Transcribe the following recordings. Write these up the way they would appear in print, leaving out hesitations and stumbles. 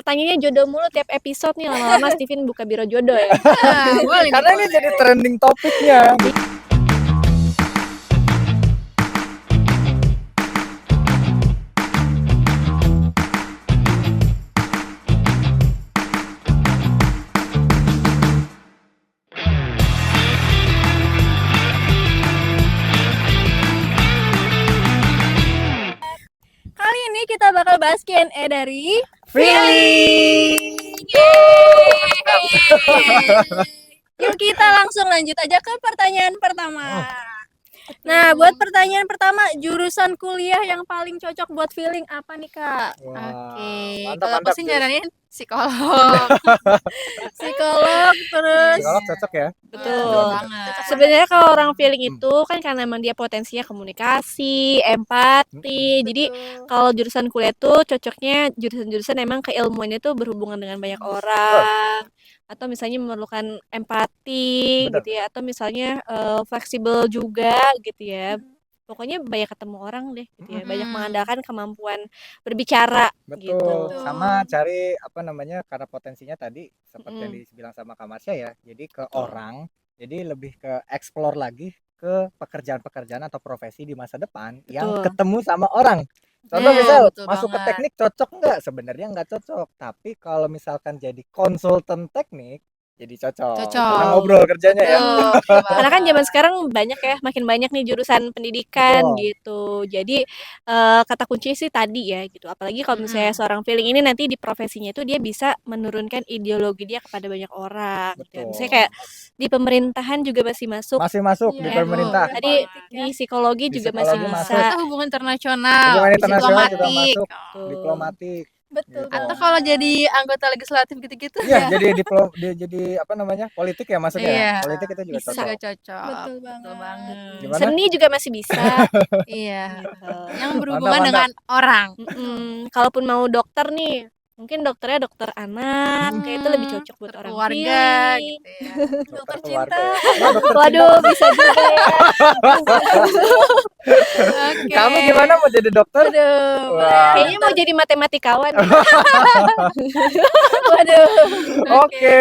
pertanyaannya jodoh mulu tiap episode nih, lama-lama Steven buka biro jodoh ya. Boleh nih, Karena ini jadi trending topiknya. Kali ini kita bakal bahas Q&A dari Feeling. Yuk kita langsung lanjut aja ke pertanyaan pertama. Nah, buat pertanyaan pertama, jurusan kuliah yang paling cocok buat Feeling apa nih, Kak? Oke, Mantap, kalau aku mantap. sih nyaranin psikolog. Psikolog terus Psikolog cocok ya? betul. Betul banget. Sebenarnya kalau orang Feeling itu kan karena emang dia potensinya komunikasi, empati. Jadi kalau jurusan kuliah tuh cocoknya jurusan-jurusan emang keilmuannya tuh berhubungan dengan banyak orang atau misalnya memerlukan empati Benar. gitu ya, atau misalnya fleksibel juga gitu ya. Pokoknya banyak ketemu orang deh gitu ya, banyak mengandalkan kemampuan berbicara Betul. gitu. Sama cari apa namanya, karena potensinya tadi seperti yang dibilang sama Kak Marsha ya. Jadi ke orang, jadi lebih ke explore lagi ke pekerjaan-pekerjaan atau profesi di masa depan yang Betul. ketemu sama orang. Contoh Nah, misal betul masuk ke banget. teknik cocok nggak? Sebenarnya nggak cocok. Tapi kalau misalkan jadi konsultan teknik, jadi cocok. Cocok. Karena ngobrol kerjanya ya. Betul Karena kan banget. zaman sekarang banyak ya, makin banyak nih jurusan pendidikan Betul. gitu. Jadi kata kuncinya sih tadi ya gitu. Apalagi kalau misalnya seorang Feeling ini nanti di profesinya itu dia bisa menurunkan ideologi dia kepada banyak orang gitu ya. Misalnya Betul. kayak di pemerintahan juga masih masuk. Masih masuk di Ya. pemerintah. Tadi di psikologi Di juga masih psikologi bisa. masuk. Atau hubungan internasional, Hubungan internasional juga diplomatik. masuk. Betul. Diplomatik. Betul. Gitu. Atau kalau jadi anggota legislatif gitu-gitu. Iya, jadi apa namanya? Politik ya masuknya. Iya. Politik itu juga Bisa. cocok. Juga cocok. Betul Betul banget. banget. Gimana? Seni juga masih bisa. Iya. Gitu. Yang berhubungan Mantap, dengan orang. Kalaupun mau dokter nih, mungkin dokternya dokter anak, kayak itu lebih cocok buat orang keluarga Feeling. gitu ya. Dokter cinta. ya. Oh, dokter Waduh, bisa juga ya. Oke. Kamu gimana mau jadi dokter? Waduh, Wah. kayaknya mau jadi matematikawan. Waduh. Oke,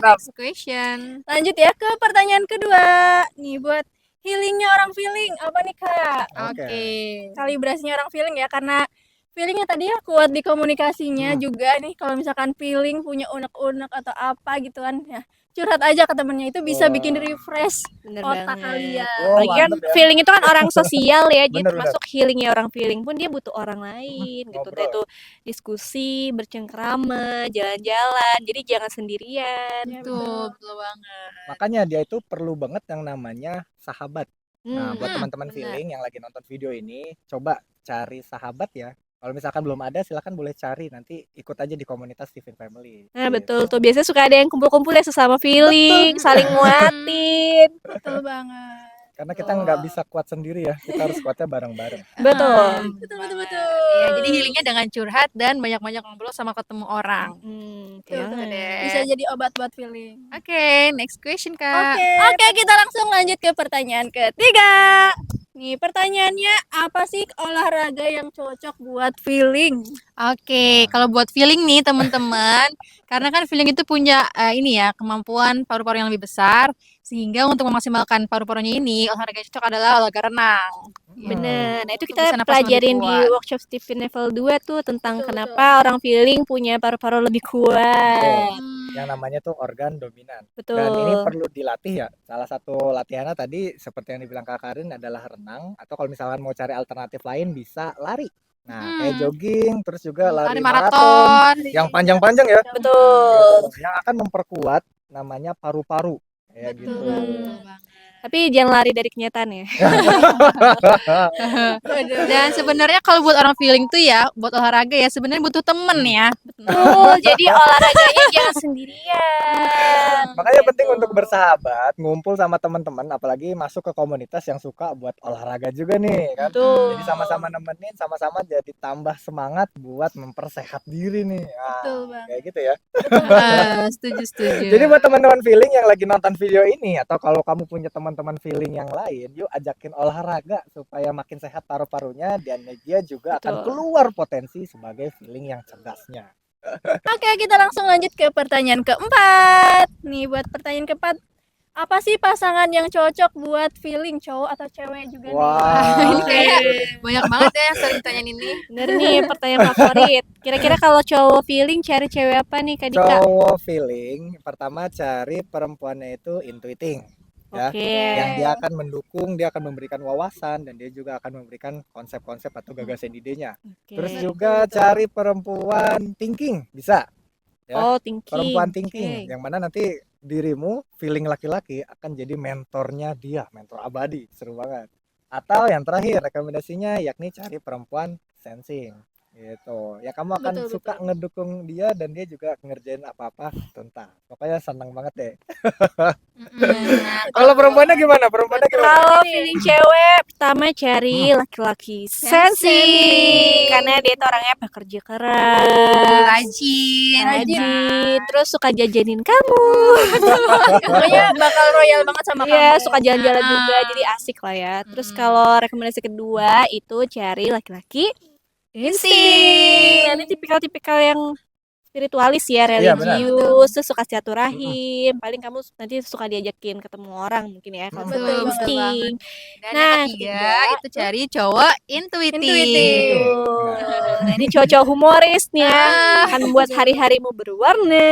mantap. Next question. Lanjut ya ke pertanyaan kedua. Nih buat healingnya orang Feeling apa nih, Kak? Oke. Kalibrasinya orang Feeling ya, karena Feelingnya tadi ya kuat di komunikasinya juga nih. Kalau misalkan Feeling punya unek-unek atau apa gitu kan ya, curhat aja ke temennya, itu bisa bikin refresh otak kalian. Oh, Apalagi kan mantep ya. Feeling itu kan orang sosial ya, dia Bener, termasuk healingnya orang Feeling pun dia butuh orang lain gitu. Entah Ngobrol. itu diskusi, bercengkrama, jalan-jalan. Jadi jangan sendirian. Betul banget. Makanya dia itu perlu banget yang namanya sahabat. Nah, buat teman-teman benar. Feeling yang lagi nonton video ini, coba cari sahabat ya. Kalau misalkan belum ada, silakan boleh cari. Nanti ikut aja di komunitas Steven Family. Nah betul tuh, biasanya suka ada yang kumpul-kumpul ya sesama Feeling, saling nguatin. Betul banget. Karena kita nggak bisa kuat sendiri ya, kita harus kuatnya bareng-bareng. Betul. Betul. Ya, jadi healingnya dengan curhat dan banyak-banyak ngobrol sama ketemu orang. Betul deh. Bisa jadi obat buat Feeling. Oke, next question Kak. Oke, kita langsung lanjut ke pertanyaan ketiga. Nih pertanyaannya, apa sih olahraga yang cocok buat Feeling? Oke, kalau buat Feeling nih teman-teman, karena kan Feeling itu punya ini ya kemampuan paru-paru yang lebih besar, sehingga untuk memaksimalkan paru-parunya ini olahraga yang cocok adalah olahraga renang. Bener. Nah itu Untuk kita bisa napas lebih pelajarin di kuat. workshop Steven level 2 tuh tentang kenapa orang Feeling punya paru-paru lebih kuat. Yang namanya tuh organ dominan. Betul. Dan ini perlu dilatih ya. Salah satu latihannya tadi seperti yang dibilang Kak Karin adalah renang, atau kalau misalkan mau cari alternatif lain bisa lari. Nah, kayak jogging, terus juga lari maraton yang panjang-panjang ya. Betul. Yang akan memperkuat namanya paru-paru. Kayak gitu. Tapi jangan lari dari kenyataan ya. Dan sebenarnya kalau buat orang Feeling tuh ya, buat olahraga ya sebenarnya butuh temen ya. Betul. Jadi olahraganya jangan sendirian. Makanya penting untuk bersahabat, ngumpul sama teman-teman, apalagi masuk ke komunitas yang suka buat olahraga juga nih kan. Betul. Jadi sama-sama nemenin, sama-sama jadi tambah semangat buat mempersehat diri nih. Nah, kayak gitu ya. Setuju. Jadi buat teman-teman Feeling yang lagi nonton video ini, atau kalau kamu punya teman-teman Feeling yang lain, yuk ajakin olahraga supaya makin sehat paru-parunya, dan dia juga akan keluar potensi sebagai Feeling yang cerdasnya. Oke, kita langsung lanjut ke pertanyaan keempat. Nih, buat pertanyaan keempat, apa sih pasangan yang cocok buat feeling cowok atau cewek juga nih? Wah, Ini kayak banyak banget ya yang sering ditanyain ini. Bener nih, pertanyaan favorit. Kira-kira kalau cowok feeling cari cewek apa nih Kak Dika? cowok feeling pertama cari perempuannya itu intuiting ya, Oke. yang dia akan mendukung, dia akan memberikan wawasan dan dia juga akan memberikan konsep-konsep atau gagasan idenya. Oke. Terus juga cari perempuan thinking, bisa ya. Oh, thinking. Perempuan thinking Oke. yang mana nanti dirimu feeling laki-laki akan jadi mentornya dia, mentor abadi, seru banget. Atau yang terakhir rekomendasinya yakni cari perempuan sensing gitu ya, kamu akan Betul, suka betul. ngedukung dia dan dia juga ngerjain apa-apa tuntas, pokoknya senang banget deh. Nah, Kalau perempuannya gimana, perempuannya gimana? Kalau feeling cewek, pertama cari laki-laki sensing. Karena dia tuh orangnya pekerja keras, rajin, rajin, terus suka jajanin kamu. Pokoknya bakal royal banget sama Iya, kamu. suka jalan-jalan Ah. juga, jadi asik lah ya. Terus kalau rekomendasi kedua itu cari laki-laki insting. Nah, ini tipikal-tipikal yang spiritualis ya, Iya, benar. religius, terus suka silaturahim. Paling kamu nanti suka diajakin ketemu orang mungkin ya, kalau Betul, sama betul insting. Dan Nah, yang ketiga itu cari cowok intuitif. Nah, ini cowok-cowok humoris nih ya, akan membuat hari-harimu berwarna.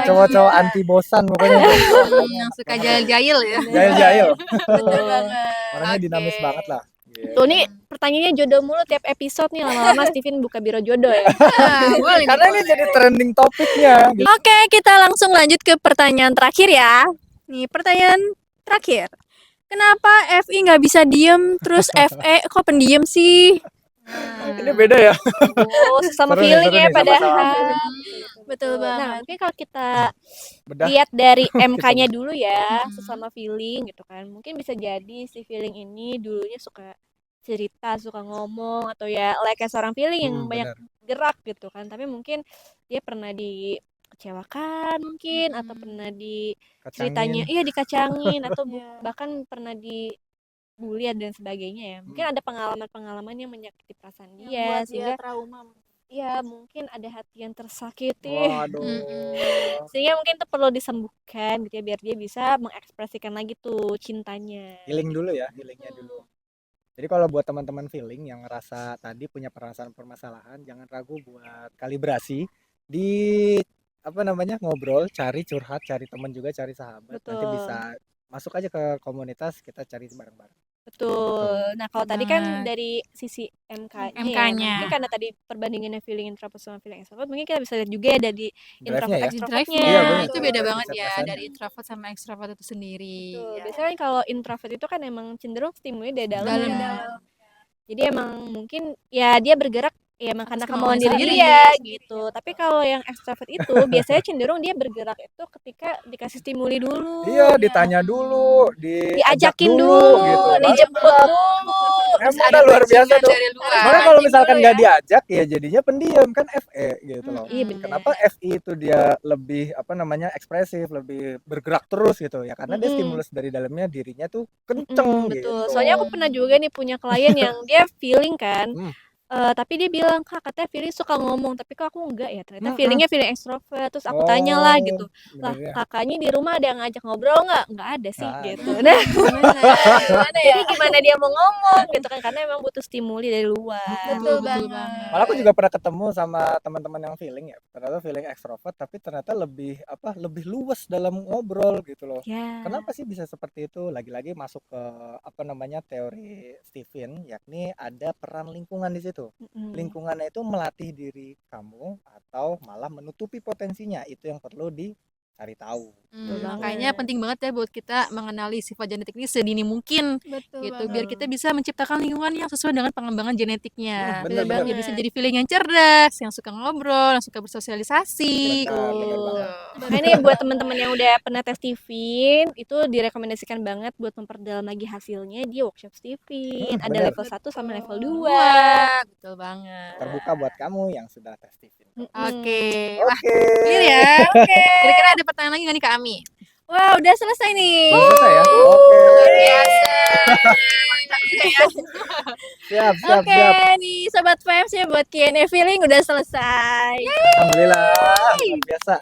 Cowok-cowok anti bosan pokoknya. Yang suka jahil-jahil ya. Jahil-jahil, Betul banget. orangnya Oke. dinamis banget lah. Tuh nih pertanyaannya jodoh mulu tiap episode nih, lama-lama Steven buka biro jodoh ya. Boleh Karena ini jadi trending topiknya gitu. Oke, kita langsung lanjut ke pertanyaan terakhir ya. Nih, pertanyaan terakhir. Kenapa FI nggak bisa diem, terus FE kok pendiam sih? Ini beda ya. Oh, sesama Seru nih, feeling seru ya nih, sama-sama padahal. feeling. Betul Nah, banget. mungkin kalau kita Bedah. lihat dari MK-nya dulu ya, sesama feeling gitu kan. Mungkin bisa jadi si feeling ini dulunya suka cerita, suka ngomong, atau ya kayak seorang feeling yang banyak Benar. gerak gitu kan. Tapi mungkin dia pernah dikecewakan mungkin, atau pernah di ceritanya Kacangin. dikacangin, atau Iya. bahkan pernah dibully dan sebagainya ya. Mungkin ada pengalaman-pengalaman yang menyakiti perasaan dia, sehingga trauma. ya mungkin ada hati yang tersakiti. Waduh. Sehingga mungkin itu perlu disembuhkan gitu ya, biar dia bisa mengekspresikan lagi tuh cintanya. Healing dulu ya, healingnya dulu. Jadi kalau buat teman-teman feeling yang ngerasa tadi punya permasalahan, jangan ragu buat kalibrasi di apa namanya, ngobrol, cari curhat, cari teman juga, cari sahabat. Nanti Betul. bisa masuk aja ke komunitas, kita cari bareng-bareng. Betul. Nah, kalau tadi kan Banget. dari sisi MK-nya ya. MK-nya. Mungkin karena tadi perbandingannya feeling introvert sama feeling extrovert, mungkin kita bisa lihat juga ya dari Drive-nya introvert ya. Di extrovertnya. Iya, benar. itu beda Bisa banget ya biasanya. dari introvert sama extrovert itu sendiri. Betul. Ya. Biasanya kan kalau introvert itu kan emang cenderung stimuli dari dalam Dalam. ya. Jadi emang mungkin ya dia bergerak ya emang karena Atas kemauan kemauan diri sendiri. dia gitu. Tapi kalau yang ekstrovert itu biasanya cenderung dia bergerak itu ketika dikasih stimuli dulu, Iya, ditanya dulu, diajakin dulu, dulu, gitu. dijemput dulu. Emang udah luar biasa tuh. Dari luar. Makanya kalau misalkan nggak diajak ya jadinya pendiam kan FE gitu loh. Iya benar. Kenapa FI itu dia lebih apa namanya ekspresif, lebih bergerak terus gitu ya? Karena dia stimulus dari dalamnya dirinya tuh kenceng Betul. gitu. Soalnya aku pernah juga nih punya klien yang dia feeling kan. Tapi dia bilang, Kak, katanya feeling suka ngomong, tapi kok aku enggak ya. Ternyata feelingnya feeling extrovert. Terus aku tanya lah gitu. Lah, bener ya. kakaknya di rumah ada yang ngajak ngobrol nggak? Nggak ada sih Nggak gitu. Nah, Gimana ya? jadi gimana dia mau ngomong gitu kan? Karena emang butuh stimuli dari luar. Betul Betul banget. Malah aku juga pernah ketemu sama teman-teman yang feeling ya. Ternyata feeling extrovert tapi ternyata lebih apa? Lebih luas dalam ngobrol gitu loh. Ya. Kenapa sih bisa seperti itu? Lagi-lagi masuk ke apa namanya teori Stephen, yakni ada peran lingkungan di situ. Lingkungannya itu melatih diri kamu atau malah menutupi potensinya, itu yang perlu dicari tahu. Makanya penting banget ya buat kita mengenali sifat genetik ini sedini mungkin Betul gitu banget. biar kita bisa menciptakan lingkungan yang sesuai dengan pengembangan genetiknya. Bener Biar banget. bisa jadi feeling yang cerdas, yang suka ngobrol, yang suka bersosialisasi. Benar, benar Gitu. banget. Makanya nih buat teman-teman yang udah pernah tes Steven, itu direkomendasikan banget buat memperdalam lagi hasilnya di workshop Steven. Ada benar. level 1 sama level 2. Wah, betul banget. Terbuka buat kamu yang sudah tes Stephen. Oke. Wah, Oke. clear ya. Kira-kira ada pertanyaan lagi nggak nih Kak Ami? Wah, udah selesai nih. Udah selesai ya? Oke. Luar biasa. Siap, siap, Oke, siap. nih Sobat Vibes ya buat Q&A feeling udah selesai. Alhamdulillah, luar biasa.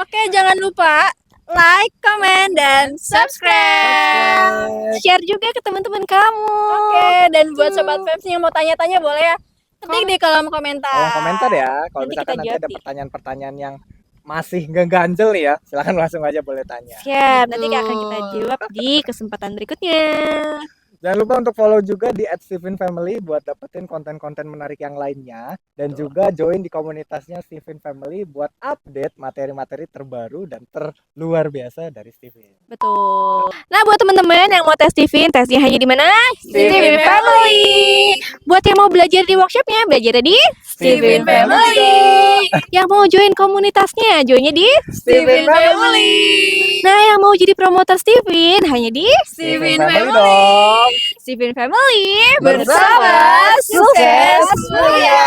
Oke, jangan lupa like, comment, dan subscribe. Share juga ke teman-teman kamu. Oke, dan buat Sobat Vibes yang mau tanya-tanya boleh ya ketik di kolom komentar. Kolom komentar ya, kalau Nanti misalkan kita nanti jawab ada nih. pertanyaan-pertanyaan yang masih ngeganjel nih ya, silahkan langsung aja boleh tanya. Siap, nanti akan kita Betul. jawab di kesempatan berikutnya. Jangan lupa untuk follow juga di @steven_family buat dapetin konten-konten menarik yang lainnya, dan juga join di komunitasnya Steven Family buat update materi-materi terbaru dan terluar biasa dari Steven. Betul. Nah, buat teman-teman yang mau tes Steven, tesnya hanya di mana? Steven Family. Buat yang mau belajar di workshopnya, belajar di Steven Family. Yang mau join komunitasnya, joinnya di Steven Family. Nah, yang mau jadi promotor Steven, hanya di Steven Family dong. Steven Family Bersama sukses sukses mulia.